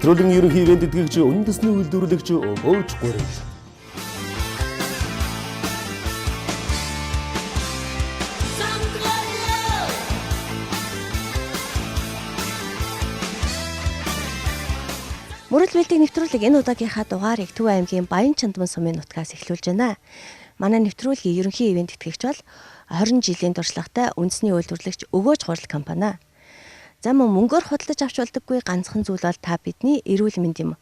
Нэвтрүүлгийн ерөнхий ивент тэтгэгч үндэсний үйлдвэрлэгч Өвж Гурил. Мөрөл бэлтгийг нэвтрүүлэг энэ удаагийнхаа дугаарыг Төв аймгийн Баян Чандман сумын нутгаас эхлүүлж байна. Манай нэвтрүүлгийн ерөнхий ивент тэтгэгч бол 20 жилийн туршлагатай үндэсний үйлдвэрлэгч Өвж Гурил компани. За мөнгөөр худалдаж авч болдоггүй ганцхан зүйл бол та бидний эрүүл мэнд юм.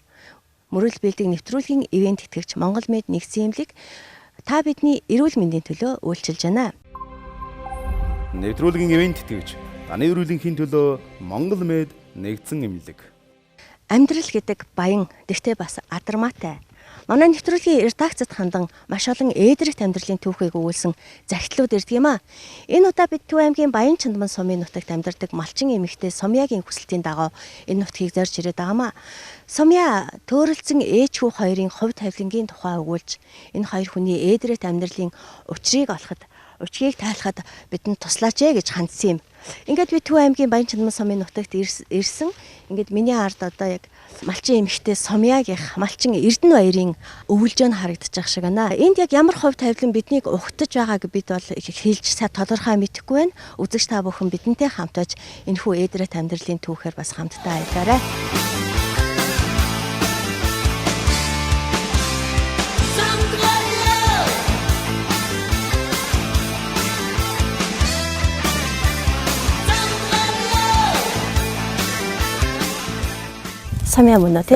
Мөрөл бэлтгийг нэвтрүүлгийн ивент тэтгэгч Монгол Мед нэгдсэн эмнэлэг та бидний эрүүл мэндийн төлөө үйлчилж байна. Нэвтрүүлгийн ивент тэтгэгч таны эрүүлэнхийн төлөө Монгол Мед нэгдсэн эмнэлэг. Амьдрал гэдэг баян, тэгтээ бас адармаатай. Манай нэвтрүүлгийн редакцид хандан маш олон ээдрэгт амьдралын түүхийг өгүүлсэн захидлууд ирдэг юм а. Энэ удаа бид Төв аймгийн Баян Чандман сумын нутагт амьдардаг малчин эмэгтэй Сумьягийн хүсэлтийн дагуу энэ нутгийг зорж ирээд байгаа юм а. Сумья төөрөлцөн ээж хүү хоёрын хувь тавилангийн тухай өгүүлж, энэ хоёр хүний ээдрэгт амьдралын учрыг учгийг тайлахад бидэнд туслаач гэж хандсан юм. Ингээд би Төв аймгийн Баян Чандман сумын нутагт ирсэн. Ингээд миний ард одоо яг малчин эмэгтэй Сумьягийнх малчин Эрдэнэ баярын өвөлжөө нь харагдаж байгаа шиг байна. Энд яг ямар хувь тавилан биднийг угтаж байгааг бид бол хэлж сайн тодорхой мэдэхгүй байна. Үзэгч та бүхэн бидэнтэй хамтаж энэхүү ээдрэгт амьдралын түүхээр бас хамтдаа аялаарай. Сумья мөн үү тий?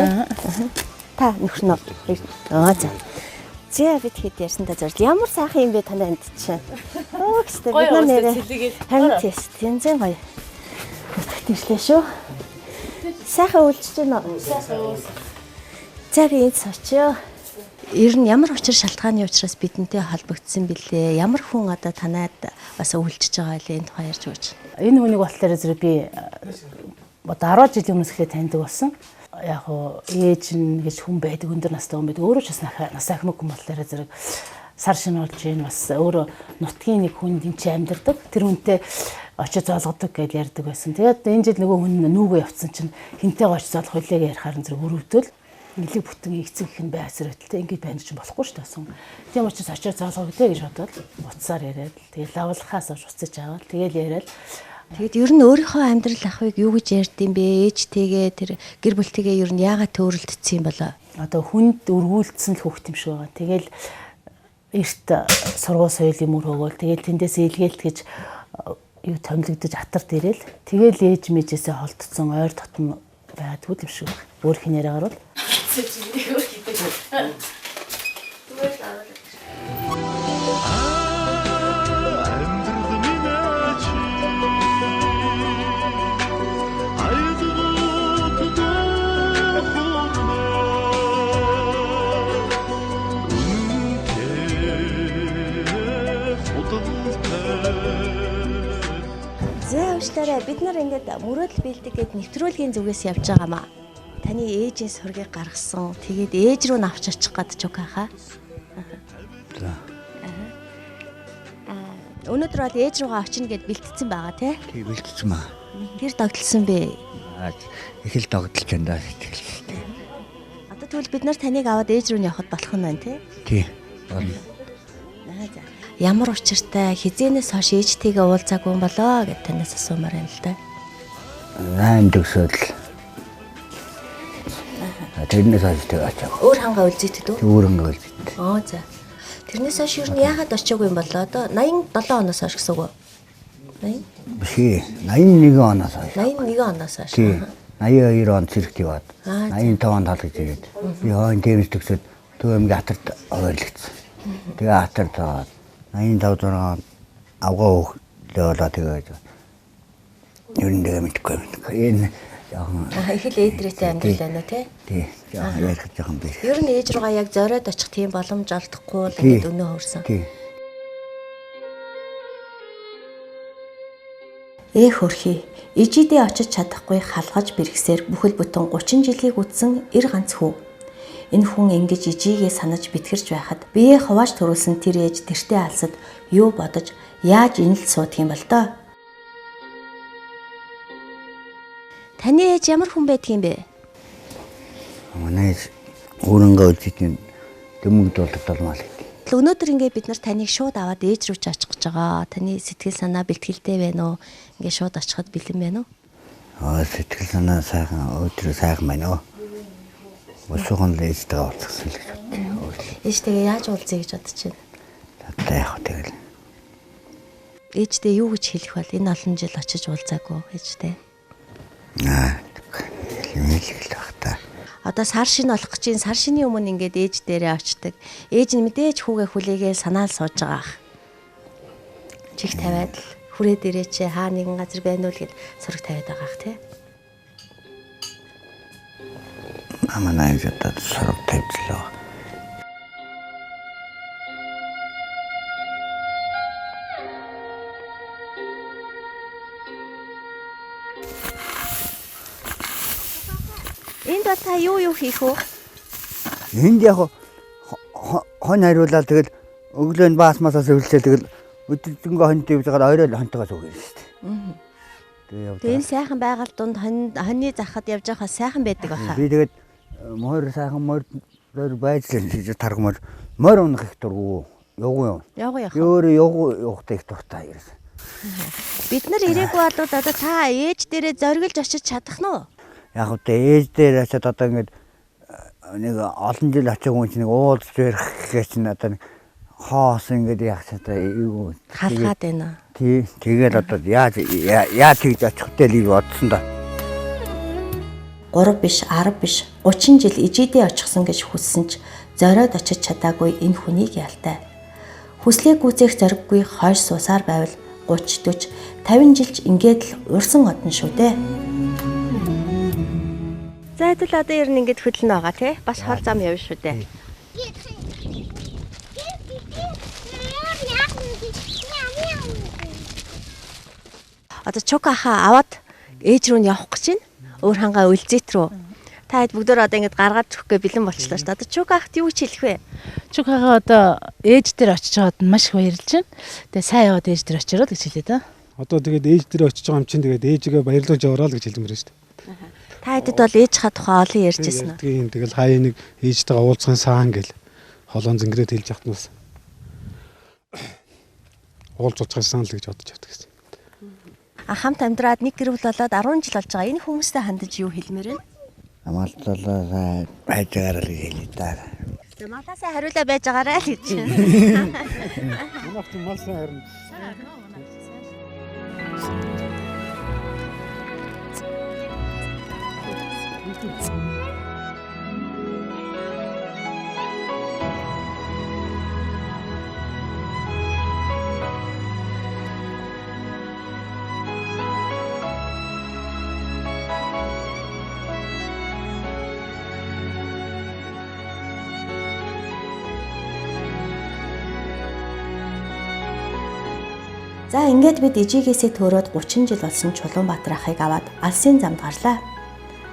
Та нөхөр нөө. За. Зэ бид хэд ярьсан та зорил. Ямар сайхан юм бэ танаа энд чинь. Гэстэй бид нар нэрээ харин тест тэнцэн гоё. Тэгшлээ шүү. Сайхан үйлчж байна уу? Сайхан. За би энд сочио. Ер нь ямар учир шалтгааны учраас бидэнтэй холбогдсон бilé? Ямар хүн одоо танаад бас үйлчж байгаа вэ? Энд тухай ярьж өгөөч. Энэ хүнийг болохоор зэрэг би одоо 10 жилийн өмнөөс эхлээд таньдаг болсон. Яг уу ээж нь гэж хүн байдаг, өндөр настай хүн байдаг. Өөрөө ч бас нас ахмаг хүн болохоор зэрэг сар шинэ болж ийн бас өөрөө нутгийн нэг хүн дэмч амьдардаг. Тэр хүнтэй очиж зоолгодог гэж ярьдаг байсан. Тэгээд энэ жил нөгөө хүн нүүгөө явцсан чинь хинтээ очиж зоолох хүлээгээ ярихаар зэрэг өрөвдөл нэлийг бүтэн эцэг их нь байсаар байталтай ингэж байна ч болохгүй шүү дээ. Тийм учраас очиж зоолгоо гэлээ гэж бодоод буцаар яриад тэгээд лавлахаас авч уцаж аваад тэгээд яриад тэгэд ер нь өөрийнхөө амьдрал ахыг юу гэж ярьд юм бэ? Ээжтэйгээ тэр гэр бүлтэйгээ ер нь яагаад төөрөлдсөн юм болоо? Одоо хүнд өргүүлсэн л хөвгт юм шиг байгаа. Тэгэл эрт сургууль соёлын мөр хөгөөл тэгэл тэндээс илгээл гэж юу томилогдож атарт ирээл тэгэл ээж мэжээсээ холдсон ойр дотн байдгүй юм шиг. Өөр хинээр агаруул. Бид нар ингээд мөрөл бэлдэг гээд нэвтрүүлгийн зүгээс явж байгаа маа. Таны ээжийн сургийг гаргасан. Тэгээд ээж рүү навч очих гадж үг хаа. За. Өнөөдөр бол ээж руугаа очино гэд бэлтцсэн байгаа тий? Тий бэлтцсэн маа. Тэр догтлсон бэ? Их л догтлж байна сэтгэлтэй. Одоо тэгвэл бид нар таныг аваад ээж рүү явахд болох нь байна тий? Тий. Болно. За. Ямар учиртай хизээнээс хойш ээжтэйгээ уулзаагүй юм болоо гэд танаас асуумаар байна л да. Найм төгсөөл. Тэрнээс хойш тэг очив. Өөр хангаа үлзээтэй дүү? Өөр хангаа үлзээтэй. За. Тэрнээс хойш юу яагаад очиагүй юм болоо? Одоо 87 оноос хойш гэсэн үг үү? 80? Биш ээ. 81 оноос хойш. 81 оноос хойш. Тий. 82 онд цэрэгт яваад 85 онд халж ирээд би хойно дэмж төгсөд Төв аймгийн Хатарт ойрлогдсон. Тэгээ Хатарт 85 зураг авгаа хөглөөлөө тэгээд ер нь мэдгүй юм. Энэ яг их л ээдрээтэй амьдрал байна уу тий? Тий. Яг ярих жоохон биш. Ер нь ээж руугаа яг зориод очих тийм боломж олдохгүй л ингээд өнөө хөрсөн. Тий. Хөрхий. Ижидээ очиж чадахгүй халгаж бэрхсээр бүхэл бүтэн 30 жилийг үтсэн эр ганц хүү. Энэ хүн ингэж ижигээ санаж битгэрч байхад биеэ хувааж төрүүлсэн тэр ээж тэртээ алсад юу бодож яаж инэл суудаг юм бол доо. Таны ээж ямар хүн байдаг юм бэ? Манай өөрөнгөө үзэхин дөмөг дуулагдал мал гэдэг. Өнөөдөр ингээд бид нар таныг шууд аваад ээж рүү ч очих гэж байгаа. Таны сэтгэл санаа бэлтгэлтэй байна уу? Ингээд шууд очиход бэлэн байна уу? Сэтгэл санаа сайхан өдрөө сайхан байна уу? Өсөөн л ээжтэйгээ уулзсан л гэж бодлоо. Ээжтэйгээ яаж уулзъя гэж бодож байна? Та яг тэгэл. Ээжтэй юу гэж хэлэх вэ? Энэ олон жил очиж уулзаагүй ээжтэй. Хэлмэл байх та. Одоо сар шин болох гэж сар шины өмнө ингээд ээж дээрээ очдөг. Ээж нь мэдээж хүүгээ хүлээгээл санаал сууж байгаа ах. Чих тавиад л хүрээ дээрээ чи хаа нэгэн газар байна уу гэд сураг тавиад байгаа ах тий. Манай ээжтэй сураг тавьчихлаа. Энд та юу хийх вэ? Энд яг хон хариулаад тэгэл өглөө баасмасаас өвлөө тэгэл өдөржингөө хонд дэвж байгаа орой л хонтогоос өгнө шүү дээ. Тэгээ энэ сайхан байгаль донд хоньны захад явж байхаа сайхан байдаг баха. Би тэгээд морь сайхан морь байж л таргамар морь унах их дургу. Явгүй юу? Явгүй яах. Өөр явахтай их дуртай ерөөс. Бид нар ирээгүй болоод одоо та ээж дээрээ зориглож очиж чадах нь уу? Яг уу ээж дээр очиад одоо ингээд нэг олон жил очиж хүн чинь нэг уулзж ярих гэж чинь одоо хоос ингээд яах чадаа юу Халахад байна. тий тэгэл одоо яаж тэгж очихтэй л бодсон да. 3 биш 10 биш 30 жил ижидээ очихсан гэж хүссэн ч зориод очиж чадаагүй энэ хүнийг ялтай. Хүслээ гүйцээх зориггүй хойш суусаар байвал 30 40 50 жилч ингээд л урсан одно шүү дээ. Зайдал одоо ер нь ингээд хөдлөн байгаа тий. Бас хол зам явна шүү дээ. Одоо Чука хаа аваад ээж рүү нь явах гэж байна. Өөр хангаа үлзэт рүү. Та хэд бүгдөө одоо ингээд гаргаад өгөхгүй бэлэн болчихлоо шүү дээ. Одоо Чука хахт юу гэж хэлэх вэ? Чукагаа одоо ээж дээр очиж байгаад маш их баярлж байна. Тэгээ сайн яваад ээж дээр очироо гэж хэлээ да. Одоо тэгээд ээж дээр очиж байгаа юм чинь тэгээд ээжигээ баярлуулж яваараа л гэж хэлмээр шүү дээ. Та хэдэд бол ээж ха тухай олон ярьжсэн үү? Тийм тэгэл хаяа нэг ээжтэйгээ уулзсан саан гэл холоон зингэрээд хэлж яхад нүс. Уулзуулчихсан л гэж бодож байдаг гэсэн. Хамт амьдраад нэг гэр бүл болоод 10 жил болж байгаа. Энэ хүмүүстэй хандаж юу хэлмээр вэ? Амалталаа байж байгаараа л хэлээ да. За малаасаа хариулаа байж байгаарай л гэж байна. Манайх тийм мал сайн харин. За ингээд бид ижигээсээ төрөөд 30 жил болсон Чулуунбаатар ахыг аваад алсын замд гарлаа.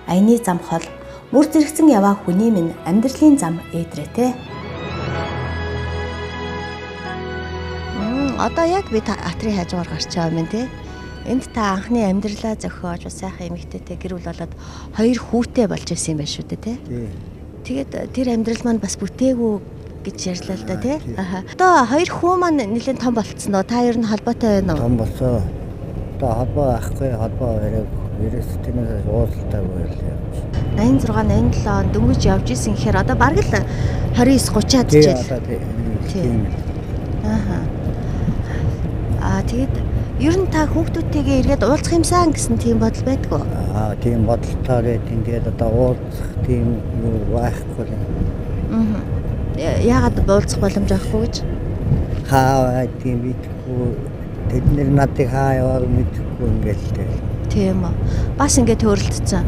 Аяны зам хол мөр зэрэгцэн яваа хүний минь амьдралын зам ээдрээтэй. Одоо яг би атрын хажуугаар гарч байгаа юм тий. Энд та анхны амьдралаа зохиож бас сайхан эмэгтэйтэй гэр бүл болоод 2 хүүтэй болж ирсэн юм байна шүү дээ тий. Тэгээд тэр амьдрал маань бас бүтээгүү гэж ярьлаа л да тий. Одоо 2 хүү маань нэлээд том болцсон доо. Та ер нь холбоотой байна уу? Том болсоо. Одоо холбоо ахгүй холбоо яриаг ерөөс тиймээс уулзалтаагүй л явж. 86 87 он дөнгөж явж исэн гэхээр одоо бараг л 29 30-аад жил. Тийм. Тэгээд ер нь та хүүхдүүдтэйгээ эргээд уулзах юмсан гэсэн тийм бодол байдгүй. Тийм бодолтой байдیں۔ Тэгээд одоо уулзах тийм юу байхгүй л. Яагаад уулзах боломж авахгүй гэж? Хаа тийм мэдгүй. Тэд нэр надыг хаа яваад мэдгүй ингээл тэгэл. Тийм үү. Бас ингээд төрөлдсөн.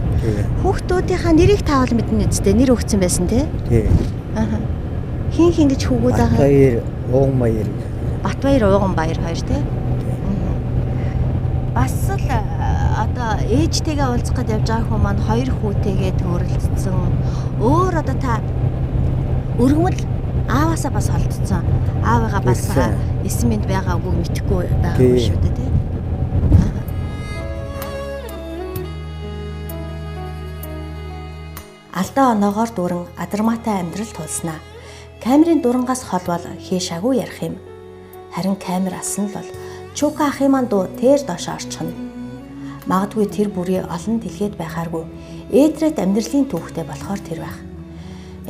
Хүүхдүүдийнхаа нэрийг таавал мэднэ үстэй. Нэр өгсөн байсан тий? Тийм. Хин гэж хүүгүүд байгаа. Баяр, Уган-Баяр. Батбаяр, Уган-Баяр хоёр тий? Бас л одоо ээжтэйгээ уулзах гэж явж байгаа хүмүүс маань 2 хүүтэйгээ төрөлдсөн. Өөр одоо та өргөмөл ааваасаа бас холдсон. Аавыгаа бас эсмэнд байгаагүй мэдхгүй байгаа шүү дээ тий. алдаа оноогоор дүүрэн адармаатай амьдрал тулснаа. Камерын дурангаас хол бол хийшаагүй ярих юм. Харин камер асан л бол Чука ахын маань дуу тэр доош орчихно. Магадгүй тэр бүрий олон дэлгээд байхааргүй ээдрээд амьдралын түүхтэй болохоор тэр байх.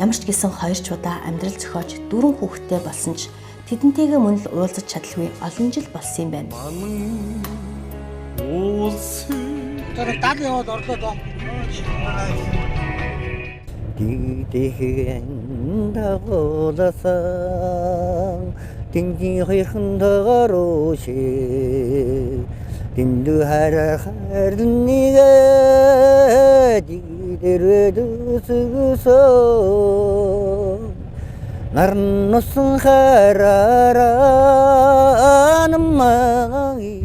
Ямар ч гэсэн хоёр ч удаа амьдрал зохиож 4 хүүхэдтэй болсон ч тэдэнтэйгээ мөн л уулзаж чадалгүй олон жил болсон юм байна. Тэр даг яваад орлоо доо. Дидэхэн дагууласан Дингийн хоёрхан дагарууши Динду харахарнигэ Дидэрвэдүсгүсөө Нарнусан хараараа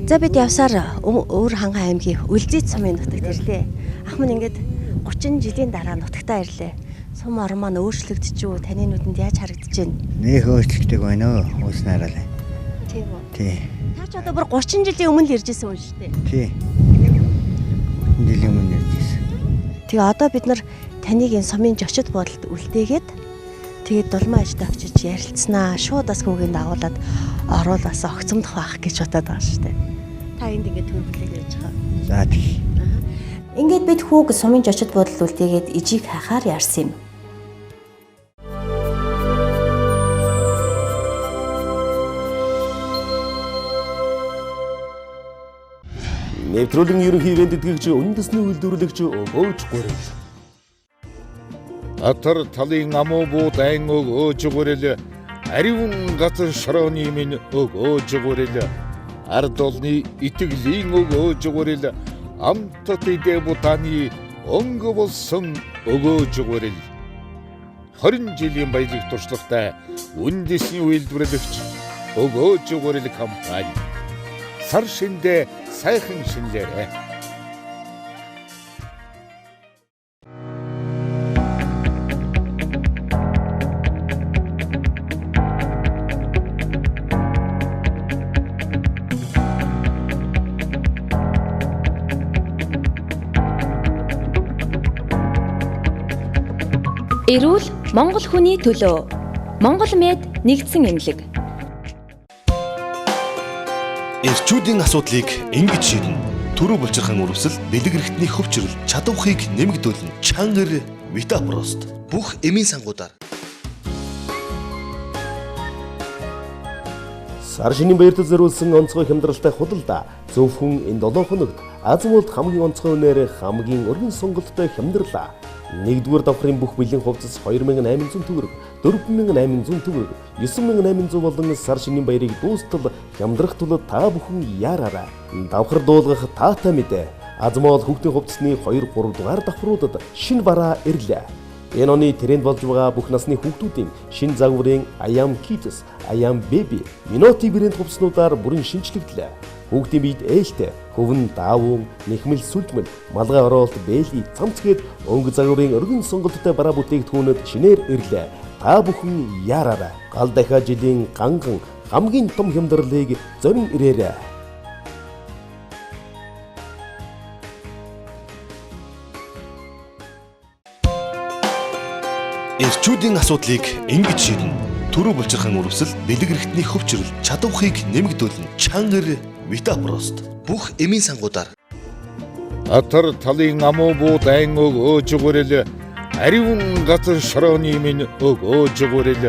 За бид явсаар өөр ханган аймгийн Үлзий сумын нутагт ирлээ. Ах минь ингээд 30 жилийн дараа нутагтаа ирлээ. Сум орон маань өөрчлөгдөж үү? Таны нүдэнд яаж харагдаж байна? Нэх өөрчлөгдөг байна уу? Ууснараа л. Тийм үү? Тий. Та ч одоо бүр 30 жилийн өмнө л ирж исэн юм шүү дээ. Тий. Жилийн өмнө иржсэн. Тэгээ одоо бид нар таныг энэ сумын зочид буудалд үлдээгээд тэгээд дулмаа ажид очиж ярилцсанаа. Шууд бас хүүгийн дагуулад оруулаас огцомдох байх гэж бодоод байгаа шүү дээ. Та энд ингээд төрүүлээд байж байгаа. За тий. Ингээд бид хүүг сумын зочид буудалд үлдээгээд ижийг хахаар яарсан юм. Нэвтрүүлгийн ерөнхий вендэтгэгч үндэсний үйлдвэрлэгч өгөөж гурил. Атар талын амуу бууд айн өгөөж гурил. Ариван газар шорооны минь өгөөж гурил. Ард олны итгэлийн өгөөж гурил. Амтат идэ бутаны өнгө болсон өгөөж гурил. 20 жилийн баялаг туршлагатай үндэсний үйлдвэрлэгч өгөөж гурил компани. Сар шиндээ сайхан шинлээрэ. Эрүүл Монгол хүний төлөө. Монгол Мед нэгдсэн эмнэлэг. Эрчүүдийн асуудлыг ингэж шийднэ. Төрөө булчирхан үрвсэл, бэлэг эрхтний хөвчрөл, чадвархыг нэмэгдүүлнэ. Чангар Витапрост. Бүх эмийн сангуудаар. Сар шинийн баярт зориулсан онцгой хямдралтай худалдаа зөвхөн энэ 7 хоногт Азмуулд хамгийн онцгой үнээр хамгийн өргөн сонголттой хямдралаа. 1-р давхрын бүх бэлэн хувцас 2800 төгрөг, 4800 төгрөг, 9800 болон сар шинийн баярыг дуустал хямдрах тул та бүхэн яараарай. Давхар дуулгах таатай мэдээ. Азмуул хүүхдийн хувцасны 2-3 дугаар давхруудад шинэ бараа ирлээ. Энэ оны тренд болж байгаа бүх насны хүүхдүүдийн шинэ загварын I am Kids, I am Baby, Minoti брэнд хувцснуудаар бүрэн шинжлэгдлээ. Хүүхдийн биед ээлтэй, хөвн, даавуу, нэхмэл, сүлжмэл, малгай ороолт, бэйли, цамцгээд өнгө загварын өргөн сонголттой бараа бүтээгдэхүүнүүд шинээр ирлээ. Та бүхэн яараарай. Гал дахиад жилийн ганган хамгийн том хямдралыг зорин ирээрэй. Эрчүүдийн асуудлыг ингэж шийднэ. Төрөө булчирхан үрвсэл, бэлэг эрхтний хөвчрөл, чадвархыг нэмэгдүүлнэ. Чангар Витапрост. Бүх эмийн сангуудаар. Атар талын амуу бууд айн өгөөж гурил. Ариван газар шорооны минь өгөөж гурил.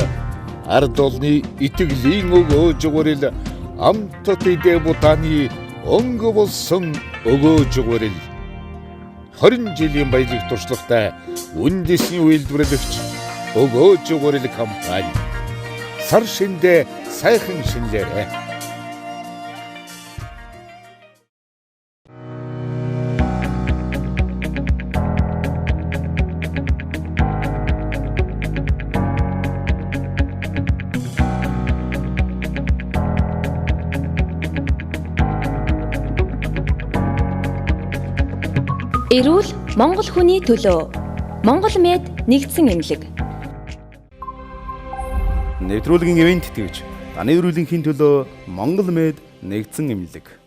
Ард олны итгэлийн өгөөж гурил. Амтат идэ бутаны өнгө болсон өгөөж гурил. 20 жилийн баялаг туршлагатай үндэсний үйлдвэрлэгч өгөөж гурил компани. Сар шиндээ сайхан шинлээрэ. Эрүүл Монгол хүний төлөө. Монгол Мед нэгдсэн эмнэлэг. Нэвтрүүлгийн ивент тэтгэгч таны эрүүлэнхийн төлөө Монгол Мед нэгдсэн эмнэлэг.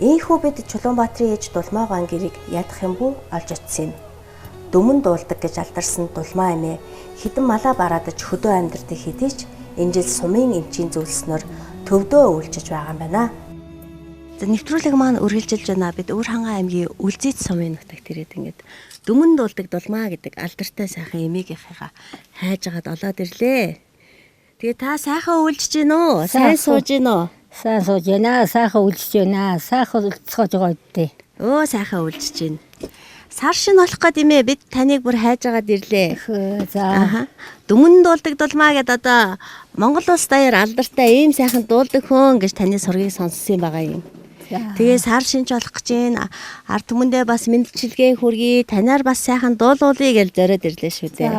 Ийхүү бид Чулуунбаатарын ээж Дулмаа гэрийг ядах юм бүү олж утсан юм. Дүмэн дуулдаг гэж алдарсан Дулмаа эмээ хідэн малаа бараадаж хөдөө амьдрдаг хэдий ч энэ жил сумын эмчийн зөвлөснөөр төвдөө үйлчиж байгаа юм байна. За нэвтрүүлэг маань үргэлжилж байна. Бид Өвөрхангай аймгийн Үлзийт сумын нутагт ирээд ингээд дүмэн дуулдаг Дулмаа гэдэг алдартай сайхан эмээгийнхээ хайж агаад олоод ирлээ. Тэгээ та сайхан үйлчж гин үү? Сайн сууж гин үү? Сайн сууж байна. Сайхан үйлчж байна. Сайхан үлцгэж байгаа үдтэй. Өө сайхан үйлчж гин. Сар шин болох гээд имээ бид таныг бүр хайж агаад ирлээ. За. Дүмэн дуулдаг Дулмаа гэдэг одоо Монгол улс даяар алдартай ийм сайхан дуулдаг хүн гэж таны сургийг сонссон байгаа юм. Тэгээ сар шинж болох гэж байна. Ард түмэндээ бас мэдлэлгээ хүргэе. Танаар бас сайхан дуулуулъя гэж зориод ирлээ шүү дээ.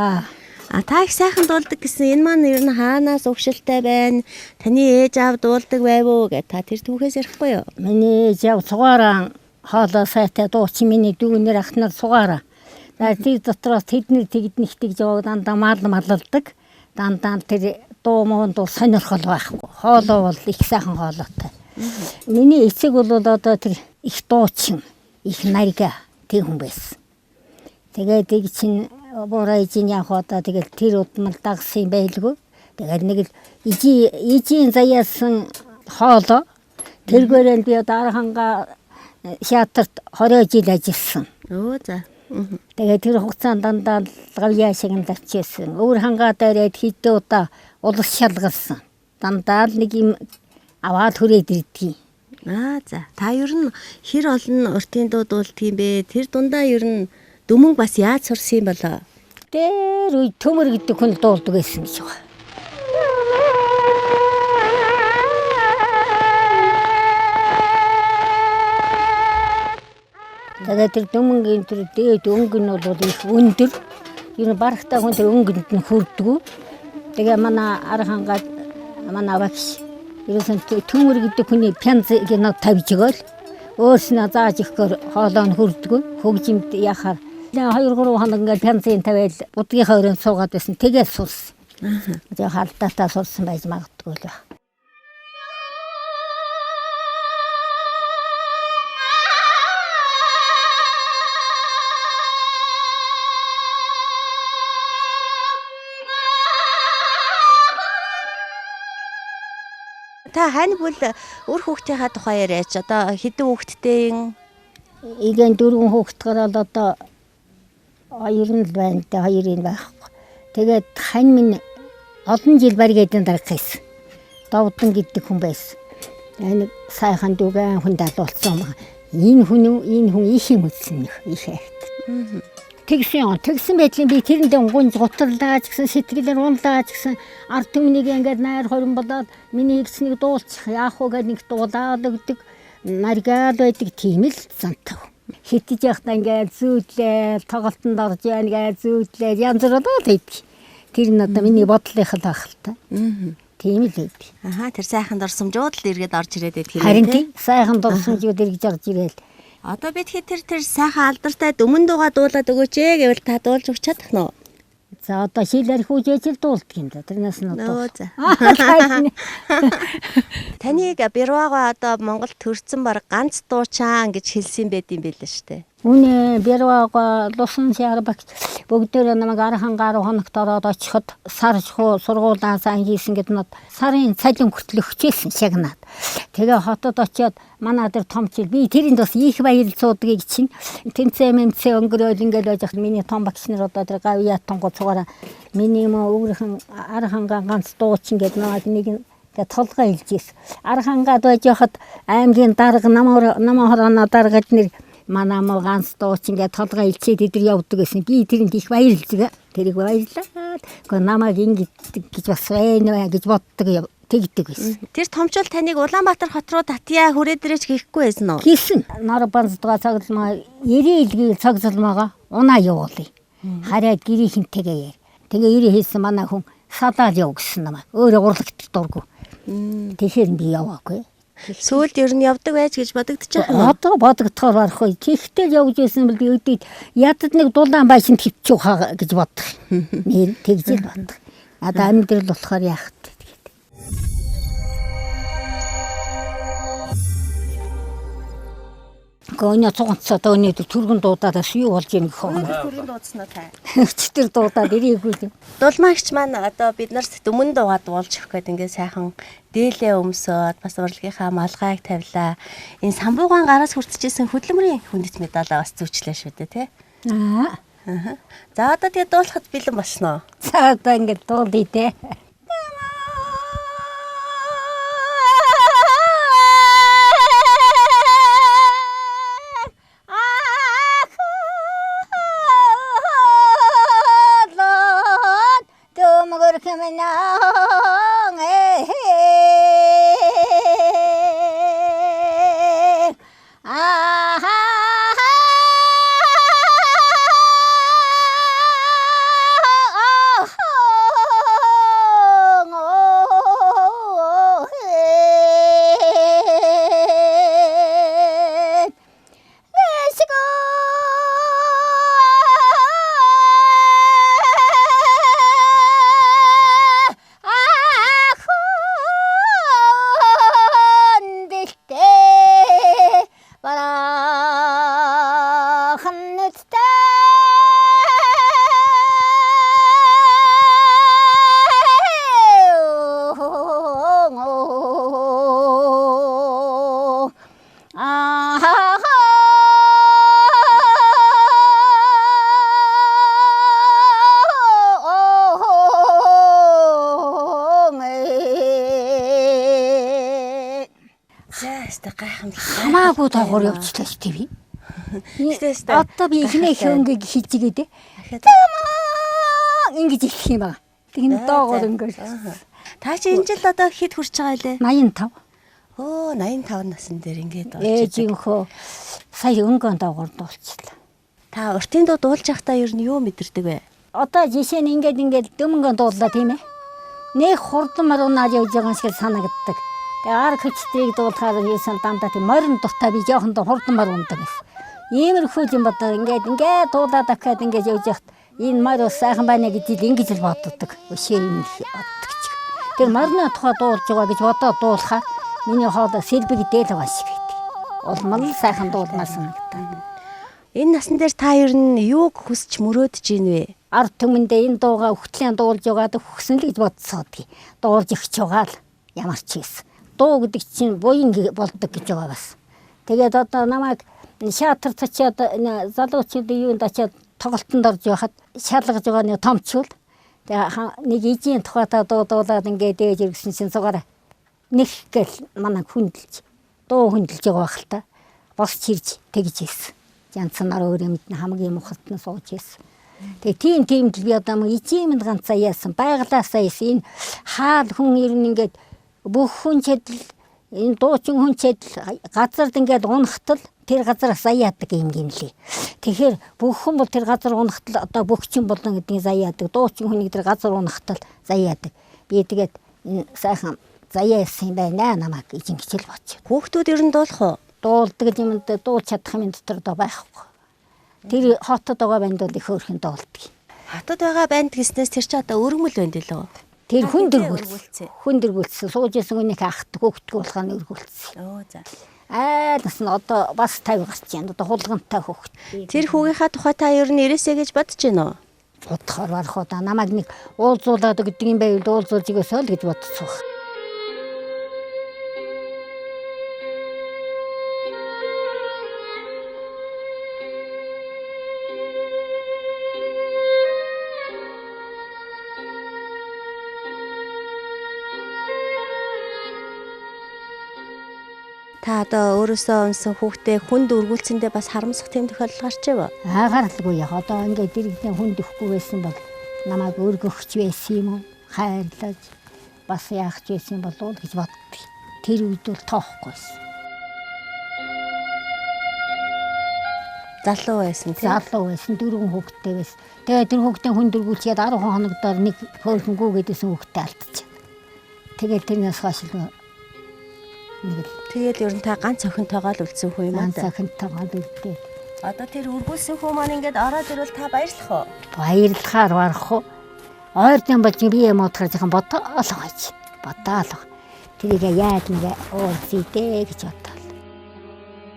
Та их сайхан дуулдаг гэсэн энэ маань ер нь хаанаас угшилтай байна? Таны ээж аав дуулдаг байв уу гэж та тэр түүхээс ярихгүй юу? Миний ээж аав цугаараа хоолоо сайтай дуучин миний дүүнэр ахнаар цугаараа. За тэр дотроос тэдний тэгднихтэй жоо дандаа малладаг. Дандаа тэр дуу муунд сонирхол байхгүй. Хоолоо бол их сайхан хоолойтой. Миний эцэг бол одоо тэр их дуучин, их нарга тэг хүн байсан. Тэгээд ийг чинь борайжин яг одоо тэгэл тэр удмал дагсан байлгүй. Тэгээд нэг л ижийн заяасан хоолоо тэргээрээ би дараханга театрт 20 жил ажилласан. Өө за. Тэгээд тэр хугацаанд дандаа гавьяа шиг нь лавчээсэн. Өвөрхангай дээрээ хэдэн удаа улс шалгалсан. Дандаа нэг юм аваад хүрээд ирдгийг. За. Та ер нь хэр олон уртын дуу дуулдаг юм бэ? Тэр дундаа ер нь дүмэн бас яаж сурсан юм болоо? Тэр үе төмөр гэдэг хүн дуулдаг байсан гэж байна. Тэгээд тэр дүмэнгийн тэр дээд өнгө нь бол их өндөр. Ер нь барахтаа хүн тэр өнгөнд нь хүрдэггүй. Тэгээ манай архангаад манай багш ерөөсөн төмөр гэдэг хүний пянзыг над тавьж өгөөл өөрснөө зааж өгөхөөр хоолоо нь хүрдэггүй. Хөгжимд яхаар 2-3 хоног ингээд пянзын тавиал будгийнхаа өрөөнд суугаад байсан. Тэгээд сурсан. Тэгээ халдаатаа сурсан байж магадгүй л байна. Та хань бүл өөр хүүхдийнхаа тухай яриач. Одоо хэдэн хүүхдтэй юм? Igen 4 хүүхэд гараад одоо 2 нь байна. 2 нь байхгүй. Тэгээд хань минь олон жил баригдсан дарахсан. Давдан гэдэг хүн байсан. Энэ сайхан дүгэн хүн далуулсан юм. Энэ хүн их юм үзсэн их хайрт. Тэгсэн байдлын би тэрэндээ гунж гутарлаа гэсэн сэтгэлээр унлаа гэсэн ард түмнийг ингээд найр хорин болоод миний ихснийг дуулчих яах вэ гэдэг нэг дуулаад өгдөг наргаад байдаг тийм л зантав. Хитэж явахдаа ингээд зүүдлээ тоглолтонд орж яана гэж зүүдлээ янз бүр болоод байдаг. Тэр нь одоо миний бодлынх л байх л та. Тийм л байдаг. Тэр сайхан дурсамжууд л эргээд орж ирээд байдаг юм. Харин тийм сайхан дурсамжууд эргэж орж ирээл. Одоо бид тэр сайхан алдартай дүмэн дуугаа дуулаад өгөөч ээ гэвэл та дуулж өгч чадах нь уу? За одоо шилэр хүүжээж л дуулдаг юм да. Тэрнээс нь одоо. Таныг Бэрвага одоо Монголд төрсэн баг ганц дуучаан гэж хэлсэн байд юм байл л штэ. Үнэ Бэрвага лусан шаар багт бүгдээр намайг архангаар хоногт ороод очиход сар сургуулаа сайн хийсэн гэд над сарын цалин хүртэл өгчээсэн шагнаад. Тэгээ хотод очиод манай дээр томчил би тэрэнд бас их баяр цуудгийг чинь тэнцээ мэмцээ өнгөрөөл ингээд байж хад миний том багш нар одоо тэр гавьяа тонгоо цугаараа миний өвөрхөн архангаа ганц дуучин гэд намайг нэг толгой илжээс архангаад байж хад аймгийн дарга намаа хорооноо даргад нэр манай маа ганц дуучин гэд толгой илчээд эдэр явдаг гэсэн би тэрэнд их баярлзгаа тэрийг баярлаа гэхдээ намайг ингэж бас байна гэж боддог тэгдэг байсан. Тэр томчул таныг Улаанбаатар хот руу татьяа хүрээдрэж хийхгүй байсан уу? Хийсэн. Нар банцдгаа цаглмаа 90 илгийн цаглмаага унаа явуулъя. Хараад гэрийнхэнтэйгээ яа. Тэгээ 90 хийсэн манай хүн садаал яв гэсэн намайг. Өөрөө урлагт дургу. Тэгэхээр би яваагүй. Сүүлд ер нь явдаг байж гэж бодогдож байгаа юм. Одоо бодогдохоор барахгүй. Тэгтэл явж байсан бол би өдөөд ядад нэг дулаан байшин төвчүү хаа гэж боддог. Нэр тэгжэл боддог. Одоо амьдрал болохоор яах вэ? Гооны цуганцаа дооны түргэн дуудаад бас юу болж ийм гэх юм. Хүрийн дуудсан уу та? Өчтөр дуудаад ирээгүй. Дулмаагч маань одоо бид нарт өмнө дуугаад дуулж өгөх гээд ингээд сайхан дээлээ өмсөөд бас урлагийнхаа малгайг тавилаа. Энэ самбуугаан гараас хүртчихсэн хөдөлмөрийн хүндэт медалаа бас зүүчлээ шүү дээ тий. Аа. За одоо тэгээ дуулахад бэлэн болсноо. За одоо ингээд дуулъя те. Хамаагүй доогоор явчихлаа шүү дээ би. Одоо би ихнээ хөнгөг хийчихээ дээ. Ингэж их юм байна. Тэгнэ доогоор ингэж. Та чи энэ жил одоо хэд хүрч байгаа лээ? 85. Оо 85 насн дээр ингэж болж байгаа. Ээжийнхөө сая өнгөн доогоор дуулчихлаа. Та уртын дуу дуулж байхдаа ер нь юу мэдэрдэг вэ? Одоо жишээ нь ингээд дөмөнгөн дууллаа тийм ээ. Нэг хурдан марунаад явж байгаа шиг санагддаг. Тэгээ ар хүчтэйг дуулахаар хийсэн дандаа тийм морин дуртай би жоохон хурдан марундаг гэсэн. Иймэрхүү юм бодоо ингээд дуулаад дахиад ингээд явж яхад энэ морь ус сайхан байна гэж ингэж л боддог. Өшөө юм боддог ч. Тэр морины тухай дуулж байгаа гэж бодоод дуулахаар миний хоол сэлбэг дээл байгаа шиг байдаг. Улмал сайхан дуулмаар санагдав. Энэ насн дээр та ер нь юуг хүсч мөрөөдөж ийн вэ? Ард түмэндээ энэ дууга хөтлийн дуулж байгаад өгсөн л гэж бодсоодгийг. Дуулж өгч байгаа л ямар ч юм. Дуу гэдэг чинь буян болдог гэж байгаа бас. Тэгээд одоо намайг шаатар цачаад залуучуудын юунд очиад тоглолтонд орж байхад шалгаж байгаа нэг томчул. Тэгээ нэг ижийн тухайдаа дуулаад ингээд дээж ирсэн чинь цугаараа нэг гэл манай хүндэлж дуу хүндэлж байгаа байх л та. Босч ирж тэгж ийсэн. Янцнаар өөр юмд хамгийн мухалтна сууж ийсэн. Тэгээ тийм л би одоо ижимэнд ганцаа яасан байглаасаа ийсэн. Энэ хаал хүн ер нь ингээд бүх хүн чадл энэ дуучин хүн чадл газард ингээд унахтал тэр газараас заяадаг юм гинлээ. Тэгэхээр бүх хүн бол тэр газар унахтал одоо бүх чинь болон гэдгийг заяадаг. Дуучин хүний тэр газар унахтал заяадаг. Би тэгээд сайхан заяасан юм байна намайг ижингч л боч. Хүүхдүүд ер нь дуулах уу? Дуулдаг юмд дуулж чадах юм дотор доо байхгүй. Тэр хотод байгаа банд бол их өөрхөн дуулдаг. Хотод байгаа банд гэснээс тэр чи одоо өргөмөл банд лөө. Тэр хүн дэргүүлсэн. Сууж исэн хүнийг ахдаг хөвгтгөө болохоо өргүүлсэн. Оо за. Нас нь одоо бас 50 гарч байна. Одоо хулгантай хөвгт. Тэр хүүгийнхаа тухай та ер нь ирээсэй гэж бодож байна уу? Бодохоор барах удаа намайг нэг уулзуулаад гэдэг юм байвал уулзуулж өгөөсөө л гэж бодсон. Та одоо өөрөөсөө унсан хүүхдээ хүнд өргүүлсэндээ бас харамсах тийм тохиолдол гарч ивэ. Гаргалгүй яа. Одоо ингээд дэрэгдээ хүнд өгөхгүй байсан бол намайг өргөхч байсан юм уу? Хайрлаж бас яахч байсан болов уу гэж боддог. Тэр үед бол тоохгүй. Залуу байсан тийм. Залуу байсан 4 хүүхэдтэй байсан. Тэгээ тэр хүүхдээ хүнд өргүүлчихэд 10 хоногдоор нэг хөөрхөнгүү гэдээсэн хүүхдээ алдчихсан. Тэгээд тэрнээс хойш тэгэл ер нь та ганц охинтойгоо л үлдсэн хүү юм аа. Ганц охинтойгоо л үлдээ. Одоо тэр өргүүлсэн хүү маань ингээд ороод ирвэл та баярлах уу? Баярлахаар барах уу? Ойрдын болж би юм утгаар жоохон бодоолгооч. Бодоолго. Тэрийг яаж нэг уулзъя дээ гэж бодлоо.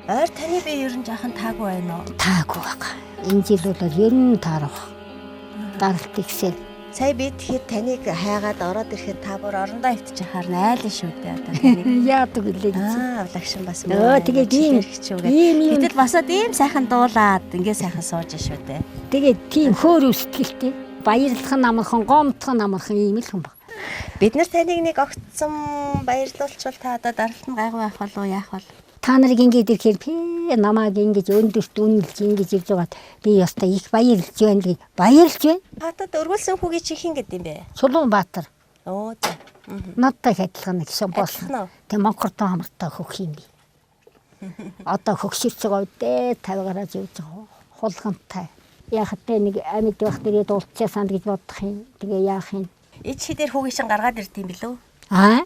Ойр таны би ер нь жаахан таагүй байна уу? Таагүй байгаа. Энэ жил бол ер нь таарах. Даралт ихсэл. Сая би тэгэхэд таныг хайгаад ороод ирэхэд та бүр орондоо өвтчихээр айлын шүү дээ одоо таныг. Яадаг үлээ. Авлагшин бас тэгээд ийм гэтэл басаад ийм сайхан дуулаад ингээ сайхан сууж шүү дээ. Тэгээд тийм хөөр үсгэлтэй. Баярлах нь амархан, гомдох нь амархан ийм л хүн баг. Бид нар таныг нэг огцсон баярлуулчвал та одоо даралтан гайгүй байх болов уу яах вэ? Та нарыг ингэж ирэхээр би намайг ингэж өндөрт үнэлж ингэж ирж байгаад би ястаа их баярлж байна гэж баярлж байна. Хатад өргүүлсэн хүүгээ чи хин гэдэг юм бэ? Чулуунбаатар. Оо за. Надтай адилхан гэсэн болсон. Тэг Монкордоо хамартай хөх юм. Одоо хөгшөрч байгаа үедээ 50 гараж явж байгаа. Хулгантай. Яхад тэ нэг амьд байх дээрээ дуулцаа санд гэж бодох юм. Тэгээ яах юм? Ич хідэр хүүгээ шин гаргаад ирд юм билүү? Аа?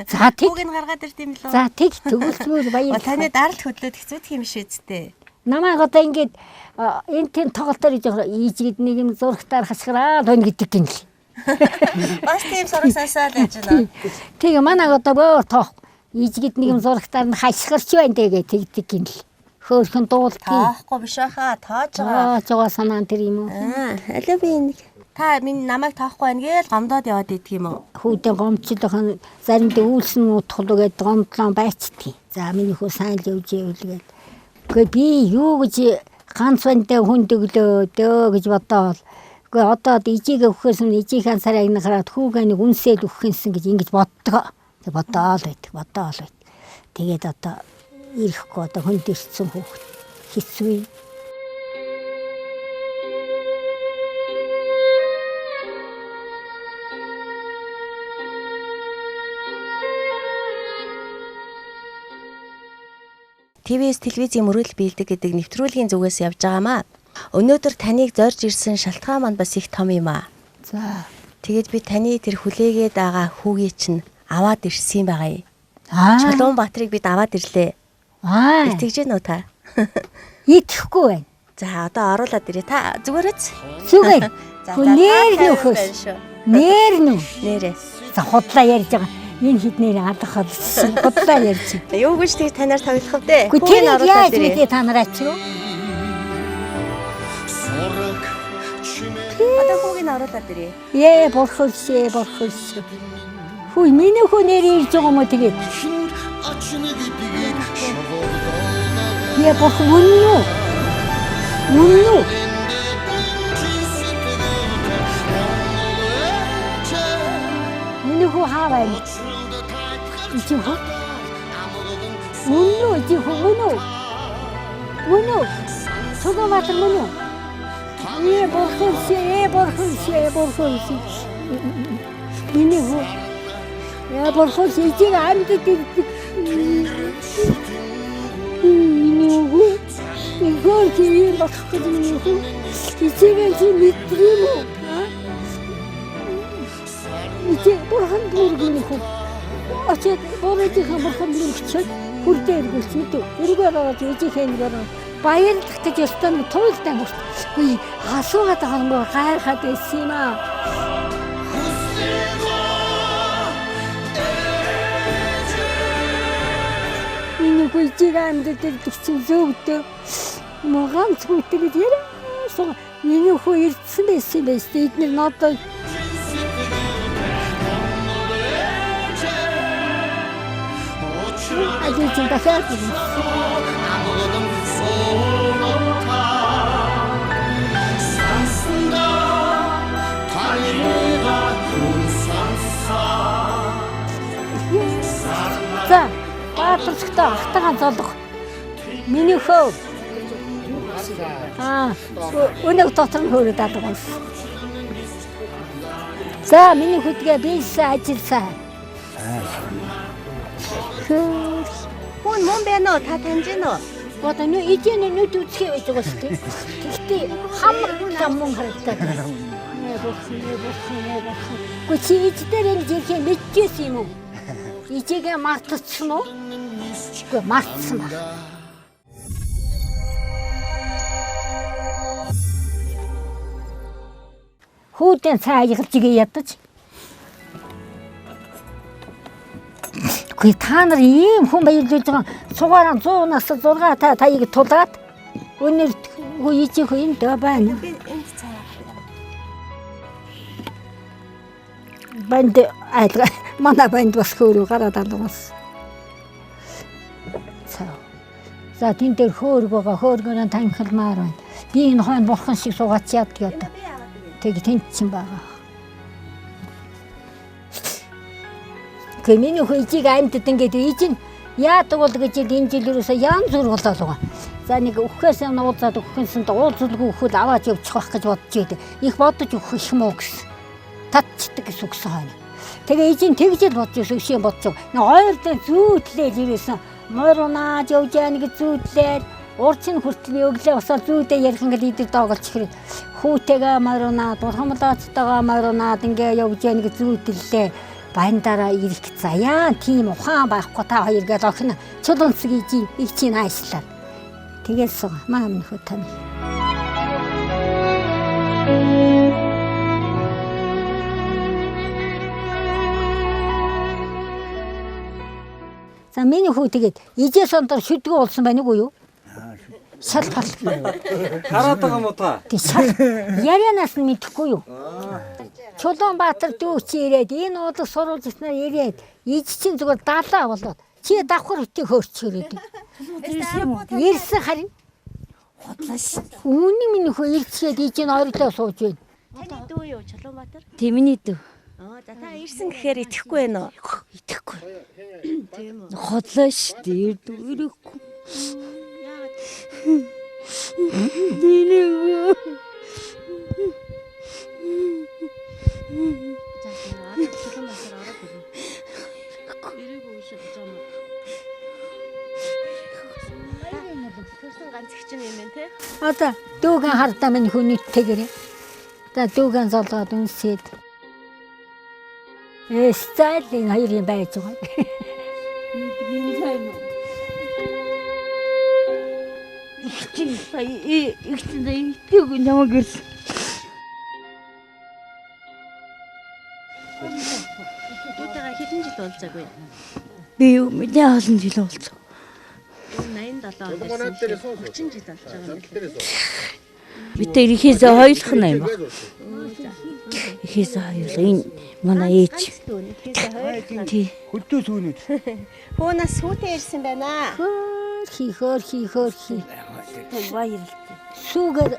За тэг. Хүүг нь гаргаад ирд юм билүү? За тэг төгөлцмөр баярлалаа. Таны даралт хөдлөөд хэцүүд юм шүү дээ. Намайг одоо ингээд энэ тийм тоглолтоор иж байгаа ийжгэд нэг юм зурагтаар хашгираад хонь гэдэг юм л. Бас тийм зураг сасаад байж байна. Тэгээ манайг одоо бөөр тоох ийжгэд нэг юм зурагтаар нь хашгирч байна тэгээ тэгдэг юм л. Хөөхөн дуулдаг. Тоохгүй биш байхаа тоож байгаа. Жоо санаан тэр юм уу? Алуу би нэг та минь намайг тоохгүй байна гээл гомдоод яваад идэх юм уу? Хүүдээ гомчлох заримдаа үйлсэн утхал гээд гомдлон байцдгийг. За миний хөө сайн л явж ивэл гээ би юу гэж ганц бандаа хүнд өглөө дөө гэж бодоод гээ одоо ижигээ өгөхөөс нь ижийнхээ сарайг нь хараад хүүгээ нэг үнсээд өгөхэнсэн гэж ингэж боддгоо. Тэг бодоол байт. Тэгээд одоо ирэхгүй одоо хүнд ирсэн хүүхд хэцүү. ТВ-с телевизийн мөрөдөл биелдэг гэдэг нэвтрүүлгийн зүгээс явж байгаамаа. Өнөөдөр таныг зорж ирсэн шалтгаан маань бас их том юм аа. За. Тэгээд би таны тэр хүлээгээд байгаа хүүгээ чинь аваад ирсэн юм байгаа юм. Чулуунбаатарыг бид аваад ирлээ. Итгэж гэнэ үү та? Итгэхгүй байна. За одоо оруулаад ирээ та зүгээрээс. Зүгээр. Нээр нөхөс. Нээрээ. За худлаа ярьж байгаа. Энэ хіднээр алах болсон. Худлаа ярьж. Юу гэж тэр танаар тоглох вэ? Хүүгийг оруулаад ирээ. Тэ танараа ч юу? Одоо хүүгийг оруулаад ирээ. Борхолшээ. Хүй миний хүү нэр ирж байгаа юм уу тэгээд? Борх үнэн үү? Миний хүү хаа байна? Ичи хүү? Үнэн үү? Чулуунбаатар үнэн үү? Борхолшээ. Миний хүү. Борхолшээ ичиг амьдад ирдэг. Миний хүү. Игор чи болох гэж миний хүү. Ичигээ чи мэдрэм үү? Ичиг борхон бүргний хүү. Очоод бороогийн борхон бүрчээд хүрдээ эргүүлсэн үү? Эргээр ороод ичигээ нэг баярлах гэж өстөн туйлтай хүрт. Үгүй асуугаад байгаа юм уу? Гайхаад байсан юм аа. Миний гүйцэг амьд дэрдэг чинь зөвдөө ганц хүүтэйг яриасан. Миний хүү ирдсэн байсан юм байна. Эдгээр надад ажиж дахиад За, баатарчтай ахтагаан золго. Миний хөө. Өнөг дотор нь хөөрөд адаг юм. За, миний хөдгээ бийсэн ажилласан. Хүн мөн байна уу? Та таньж байна уу? Одоо нөө ижэний нүд үзхээ байж байгаа шүү дээ. Гэхдээ хамаг мөн харагдаад байна. Гү чи иждэр энэ жирхээ мэдчихсэн юм уу? Ижигээ мартчихсан уу? Гү мартсан ба. Хүүдэн цай аялж игээ ядаж. Гүй та нар ийм хүн баярлуулж байгаа цугаараа 100 нас 6 таяг тулаад өнөр үеийн хүн дэ байна. Банд айдга манай банд бас хөөрөг гараад алгаас. За тэн дээр хөөрөг байгаа хөөргөөрөө танхилмаар байна. Би энэ хойно бурхан шиг суугач яад гэдэг. Тэг тэнцсэн байгаа. Миний хөөжийг амьдад ингээд ийж яадаг бол гэж энэ жил юусаа янз бүр болоод байгаа. За нэг өгөхөөс юм уулзаад өгөхөнсөнд уулзалгүй өгөхөд аваад явчих байх гэж бодож байдаг. Их бодож өгөх юм уу гэсэн. Татчдаг гэсэн үгсэн хойно. Тэгээ ийж тэгж л бодож өшөө бодож. Нэг хоёр дээр зүүдлээд ирсэн. Морунаа явж яана гэж зүүдлээд урчин хүртэл би өглөө босоо зүүдээ ярих ингээд идэр доогolч хэрэг. Хүүтэйгээ морунаа, дурхамлаацтайгаа морунаад ингээ явж яана гэж зүүдлээ. Баяндараа ирэх заяа тийм ухаан байхгүй та хоёр гээд охин чулуунцэг ийг чинь айслаа. Тэгээс маань нөхөд тань. За миний хүү тэгээд ижээ сондор шүдгүү болсон байна уу юу? Шалпал. Хараад байгаа юм уу та? Ярианаас нь мэдэхгүй юу? Чулуунбаатар дүүч ирээд энэ уулыг сурвалж ирснээр ирээд иж чинь зүгээр далаа болоод чи давхар өтийг хөөцөрөөд. Ирсэн харин. Хотлааш. Үүний миний хөө ирчээд иж нь ойрлоо сууж байна. Таны дүү юу Чулуунбаатар? Тэмний дүү. За та ирсэн гэхээр итгэхгүй байна уу? Итгэхгүй. Тийм үү. Хотлоо шүү дээ. Дүүрэхгүй. Одоо дүүгэн хардаа минь хүний тэгэрээ. За дүүгэн золгоод үнсээд. Стайлын хоёрын байж байгаа. Чин сая ихтэй тийг намайг ирсэн. Дүүтэйгээ хэдэн жил уулзаагүй? Би юу мэдээ олон жил уулзсан. 87 онд ирсэн. 30 жил болж байгаа юм байна. Бид ирэхээс хоёулах нь юм. Ихэс хоёул энэ манай ээж. Тий. Хөдөөс үнэт. Хөөнөөс хүүтэй ирсэн байна. Хөөрхи. Баярлалаа. Сүүгээр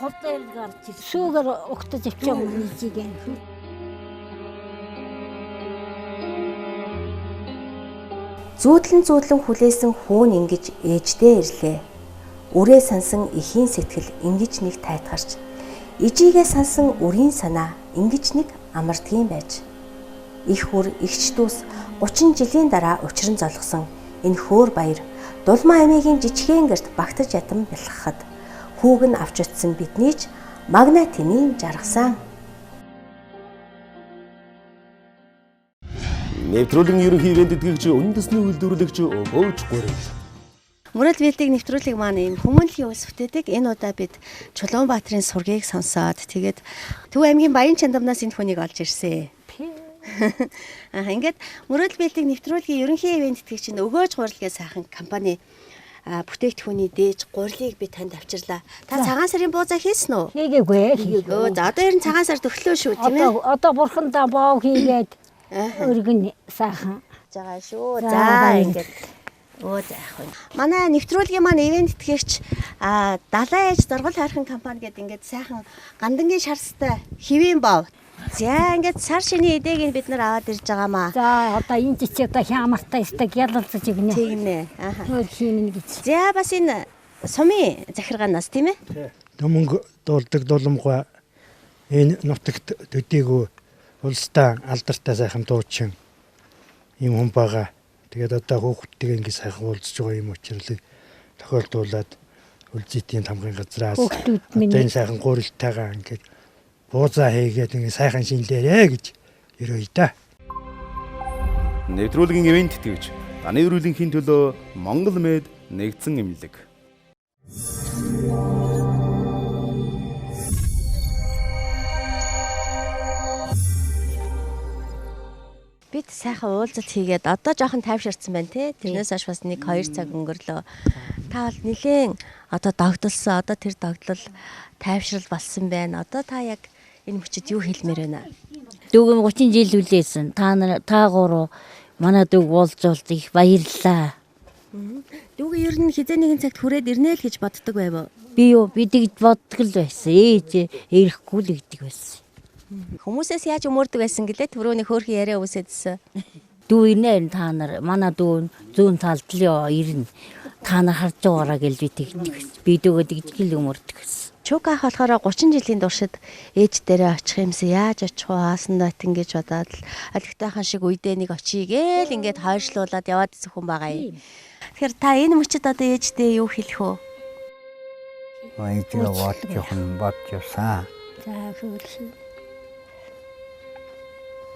Хотлоор гарч ирсэн. сүүгээр угтаж авчих юм ижиг. Зүүдлэн хүлээсэн хүүн ингэж ээждээ ирлээ. Үрээ сансан эхийн сэтгэл ингэж нэг тайтгарч, ижигээ сансан үрийн санаа ингэж нэг амардгийн байж. Их үр игч дүүс 30 жилийн дараа учран золгосон энэ хөөр баяр Дулмаа эмигийн жижигхэн гэрт багтаж ятан бэлхахад хүүг нь авч утсан бидний ч магна тэмийн жаргасан. Нэвтрүүлгийн ерөнхий ивент тэтгэгч үндэсний үйлдвэрлэгч Өгөөж Гурил. Мөрөл бэлтгийг нэвтрүүлэг маань юм хүмүүнлэгийн ус бүтээдэг. Энэ удаа бид Чулуунбаатарын сургийг сонсоод тэгээд Төв аймгийн Баян Чандамнаас энэ хүнийг олж ирсэн. Ингээд Мөрөл бэлтгийг нэвтрүүлгийн ерөнхий ивент тэтгэгч Өгөөж Гурил гэсэн сайхан компани бүтээгдэхүүний дээж гурилыг би танд авчирлаа. Та цагаан сарын буузаа хийсэн үү? Хийгээгүй. За одоо ер нь цагаан сар төглөө шүү тийм ээ. Одоо бурхандаа боо хийгээд өргөн сайхан. Жагаа шүү. За ингээд заах нь. Манай нэвтрүүлгийн маань ивент тэтгэгч Далайн ээж зургал хайрхан компани гэдэг ингээд сайхан гандангийн шарстай хэвийн бов. За ингээд сар шинийн эдэгийг бид нар аваад ирж байгаамаа. За одоо энэ жичээ одоо хямартай стаг ялалцаж игнэ. Тэгнэ. Хөр хиймэн гэж. За бас энэ сумын захиргаанаас тийм ээ. Төмөнг дуулдаг дулмгой энэ нутагт төдийгүй улстай алдартай сайхан дуучин юм хүн байгаа. Тэгээд одоо хүүхдтэйгээ ингэ сайхан уулзж байгаа юм учраас тохиолдуулаад үлзитийн тамгын газраас энэ сайхан гурилтайгаа ингээд буузаа хийгээд ингэ сайхан шинлээрэ гэж ерөөй та. Нэвтрүүлгийн ивент тэтгэгч таны өрөөлөнхийн төлөө Монгол Мед нэгдсэн эмнэлэг. Би бид сайхан уулзалт хийгээд одоо жоохон тайвширсан байна те. Тэрнээс хойш бас 1-2 цаг өнгөрлөө. Та бол нилээн одоо догдолсон. Одоо тэр догдлол тайвшрал болсон байна. Одоо та яг энэ мөчид юу хэлмээр байна? Дүүгэм 30 жил үлээсэн. Та гурав манай дүүг уулзуулт их баярлалаа. Дүүгээ ер нь хизээ нэгэн цагт хүрээд ирнэ л гэж боддог байв уу? Би тэгж боддог л байсан. Ээж ирэхгүй л гэдэг байсан. Хүмүүсээс яаж өмөрдөг байсан гэлээ түрүүний хөөрхөн яриа үсэдсэн. Дүү ирнэ та нар манай дүү зүүн талд л ирнэ. Та нар харж байгаараа гэл би тэгдэг байсан. Би дүүгээ тэгж л өмөрдөг байсан. Чук ах болохоор 30 жилийн туршид ээж дээрээ очих юмсан яаж очих вэ хаасан дат ингэж бодоод л алигтайхан шиг үедээ нэг очие гээл ингээд хойшлуулад яваад ирсэн хүн байгаа юм. Тэгэхээр та энэ мөчид одоо ээждээ юу хэлэх вэ? Ээжээ бодож явсан. За хөөс.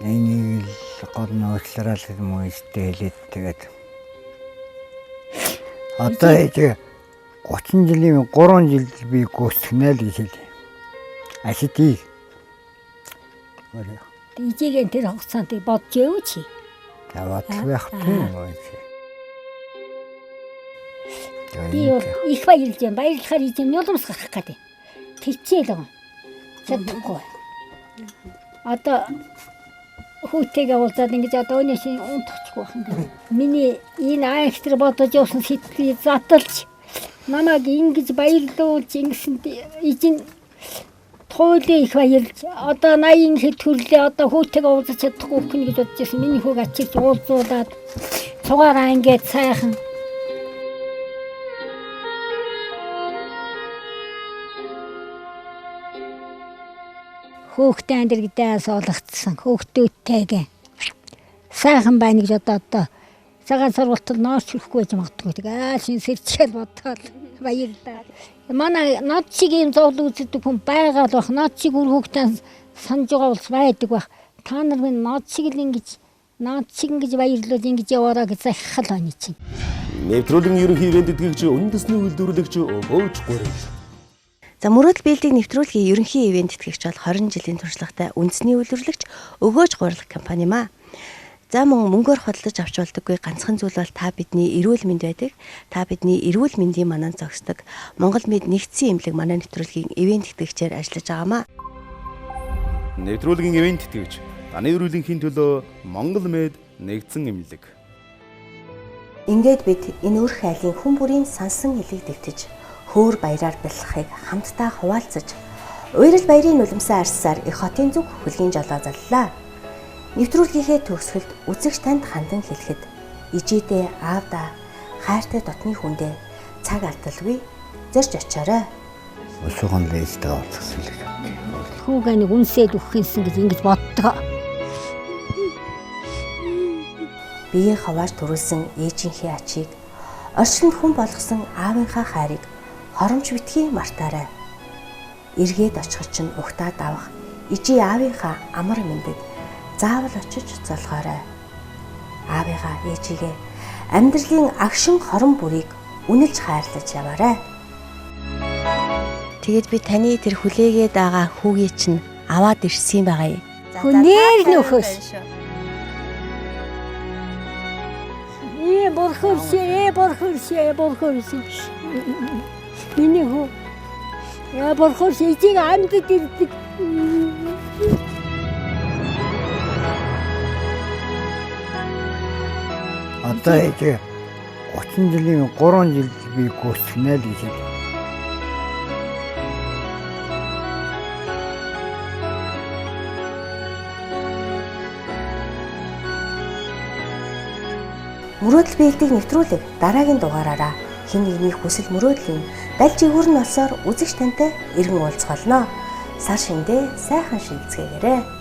Энийг гол нөөцлөрөл юм уу хэлээд тэгээд одоо ээж 30 жилийн 3 жил би гүйцэнэ л гэж хэлээ. Ашигтий. Ээжигийн тэр хугацаанд бодож явууч. Таваад байх тийм үү. Би их баярлж байна. Баярлахаар ийм нулимс гарах гэдэг. Тэвчээл байгаа. Чадахгүй. Одоо хүүтэйгээ уулзаад ингэж одоо өнөөс унтчихгүй байна. Миний энэ аягтэр бодож явсан сэтгэлийг задлж намайг ингэж баярлуулж ингэсэн эзэн туйлын их баярлж одоо 80 хэд төрлөө одоо хүүтэйгээ уулзах чадахгүй хүн гэж бодож байсан. Миний хүүг ачиж уулзуулаад цугаараа ингэж сайхан хөөхтэй андиргдээ суулгацсан хөөхтөөтэйгээ сайхан байна гэж одоо цагаан сургалтад нооч хүрэхгүй гэж магадгүй. Тэгээ шин сэрчээл бодоод баярлалаа. Манай над шиг юм зовлон үздэг хүн байгаа л бах. Над шиг үр хөөхтэй санаж байгаа бол байдаг бах. Та нар минь над шиг ингэж баярлуулж ингэж яваараа гэж захихал байна чинь. Нэвтрүүлгийн ерөнхий ивент эдгэгч үндэсний үйлдвэрлэгч Өгөөж Гурил. За мөрөөдөл биелдэг нэвтрүүлгийн ерөнхий ивент тэтгэгч бол 20 жилийн туршлагатай үндэсний үйлдвэрлэгч Өгөөж Гурил компани маа. За мөнгөөр хөдөлж авч болдоггүй ганцхан зүйл бол та бидний эрүүл мэнд байдаг. Та бидний эрүүл мэндийн манаа зогсдог. Монгол Мэд нэгдсэн эмнэлэг манай нэвтрүүлгийн ивент тэтгэгчээр ажиллаж байгаамаа. Нэвтрүүлгийн ивент тэтгэгч таны эрүүлэнхийн төлөө Монгол Мэд нэгдсэн эмнэлэг. Ингээд бид энэ үр хайлын хүн бүрийн сансан хэлийг дэвтэж хөөр баяраар бэлхахыг хамтдаа хуваалцаж уурал баярын нулимсаа арьсаар их хотын зүг хөлгийн жолоо заллаа. Нэвтрүүлгийнхээ төгсгөлд үзэгч танд хандан хэлэхэд ижидээ аавда хайртай дотны хүндээ цаг алдалгүй зарж очиорой. Өсгөн лээжтэй уулзсан л. Хүүгээ нэг үнсээд өгөхэнсэн гэж ингэж боддгоо. Биеийн хаваар төрүүлсэн ээжийнхээ ачийг орчинд хүн болгосон аавынхаа хайрыг хоромж битгий мартаарай. Эргээд очиход чинь угтаад авах ижи аавынхаа амар мэндэд заавал очиж золгоорой. Аавыгаа ээжигээ амьдралын агшин хорон бүрийг үнэлж хайрлаж яваарай. Тэгээд би таны тэр хүлээгээд байгаа хүүгээ чинь аваад ирсэн байгаа юм. Хүнээр нөхөс. Борхоршээ. Миний хүү. Борхоршээ ижиг амьдад ирдэг. Одоо ээж 30 жилийн 3 жил би гүйцэнэ л гэж. Мөрөөдөл биелдэг нэвтрүүлэг дараагийн дугаараараа хэн нэгний хүсэл мөрөөдлийн далж игүүр нь олсоор үзэгч тантай иргэн уулзах болно. Сар шиндээ сайхан шилцгээгээрэй.